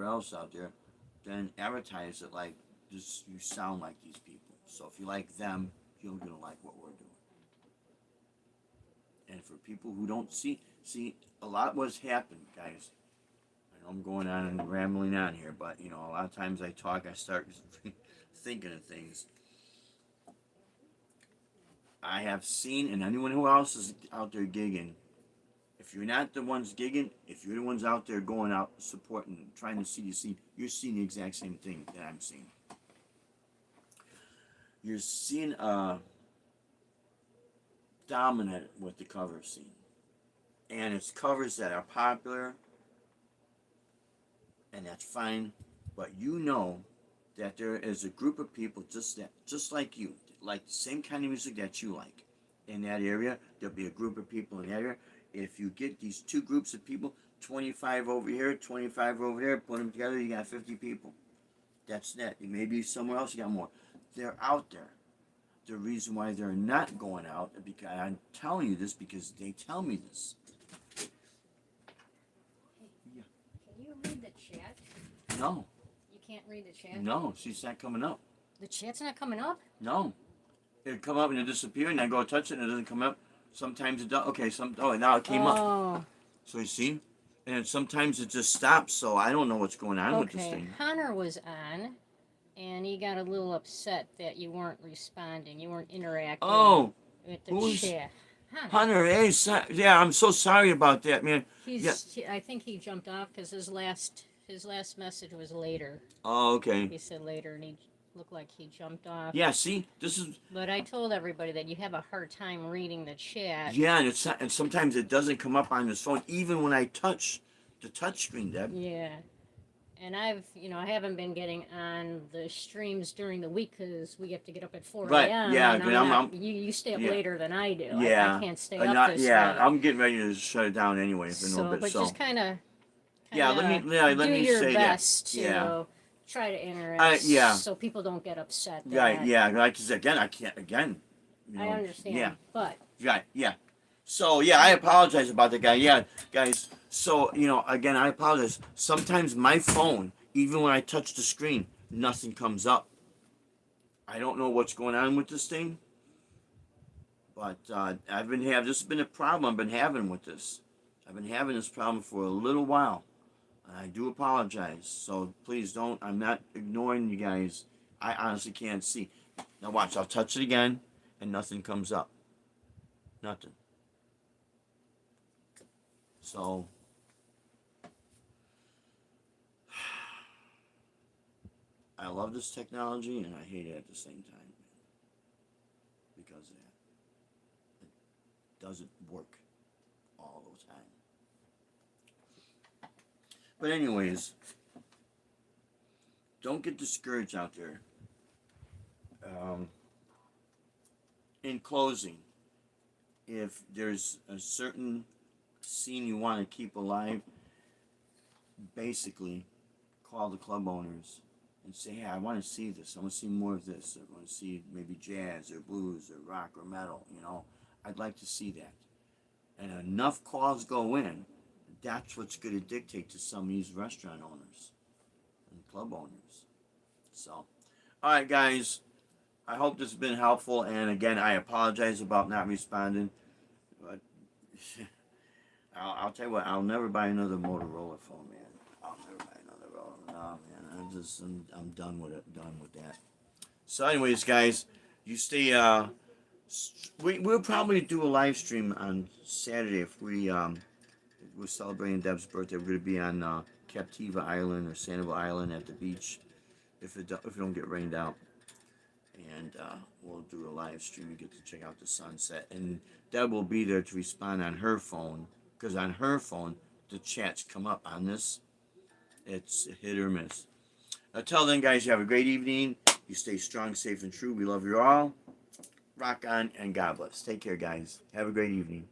else out there, then advertise it like this. You sound like these people. So if you like them, you're gonna like what we're doing. And for people who don't see a lot what's happened, guys. I know I'm going on and rambling on here, but a lot of times I talk, I start thinking of things. I have seen, and anyone who else is out there gigging, if you're not the ones gigging, if you're the ones out there going out supporting, trying to see the scene, you're seeing the exact same thing that I'm seeing. You're seeing dominant with the cover scene. And it's covers that are popular, and that's fine, but that there is a group of people just like you, like the same kind of music that you like. In that area, there'll be a group of people in that area. If you get these two groups of people, 25 over here, 25 over there, put them together, you got 50 people. That's that. Maybe somewhere else you got more. They're out there. The reason why they're not going out, because I'm telling you this because they tell me this. Yeah. Can you read the chat? No. You can't read the chat? No, she's not coming up. The chat's not coming up? No. It'll come up and it'll disappear, and I go touch it and it doesn't come up. Sometimes it does. Okay, now it came up. So you see? And sometimes it just stops, so I don't know what's going on with this thing. Hunter was on, and he got a little upset that you weren't responding. You weren't interacting with the chat. Hunter, hey, yeah, I'm so sorry about that, man. I think he jumped off because his last message was later. Oh, okay. He said later, and he looked like he jumped off. Yeah, see, this is. But I told everybody that you have a hard time reading the chat. Yeah, and sometimes it doesn't come up on this phone, even when I touch the touch screen, Deb. Yeah, and I haven't been getting on the streams during the week because we have to get up at 4 a.m. Right. Yeah, you stay up later than I do. Yeah, I can't stay up this late. I'm getting ready to shut it down anyway for a little bit. But just kind of. Yeah, let me do your say best that. to try to interact. So people don't get upset. Right. Yeah. Like again, I can't again. I understand. Yeah. But. Right. Yeah. So I apologize about that, guy. Yeah, guys. So again, I apologize. Sometimes my phone, even when I touch the screen, nothing comes up. I don't know what's going on with this thing, but this has been a problem I've been having with this. I've been having this problem for a little while, and I do apologize. So please don't. I'm not ignoring you guys. I honestly can't see. Now watch. I'll touch it again, and nothing comes up. Nothing. So, I love this technology and I hate it at the same time because of that. It doesn't work all the time. But anyways, don't get discouraged out there. In closing, if there's a certain scene you want to keep alive, basically call the club owners and say, hey, I want to see this. I want to see more of this. I want to see maybe jazz or blues or rock or metal. I'd like to see that. And enough calls go in, that's what's going to dictate to some of these restaurant owners and club owners. So, all right, guys. I hope this has been helpful. And again, I apologize about not responding. But I'll tell you what, I'll never buy another Motorola phone, man. I'll never buy another Motorola. No, man, I'm done with it. Done with that. So, anyways, guys, you stay. We'll probably do a live stream on Saturday if we're celebrating Deb's birthday. We're gonna be on Captiva Island or Sanibel Island at the beach if it don't get rained out. and we'll do a live stream and get to check out the sunset. And Deb will be there to respond on her phone, because on her phone the chats come up. On this, it's hit or miss. Until then, guys, you have a great evening. You stay strong, safe, and true. We love you all. Rock on, and God bless. Take care, guys. Have a great evening.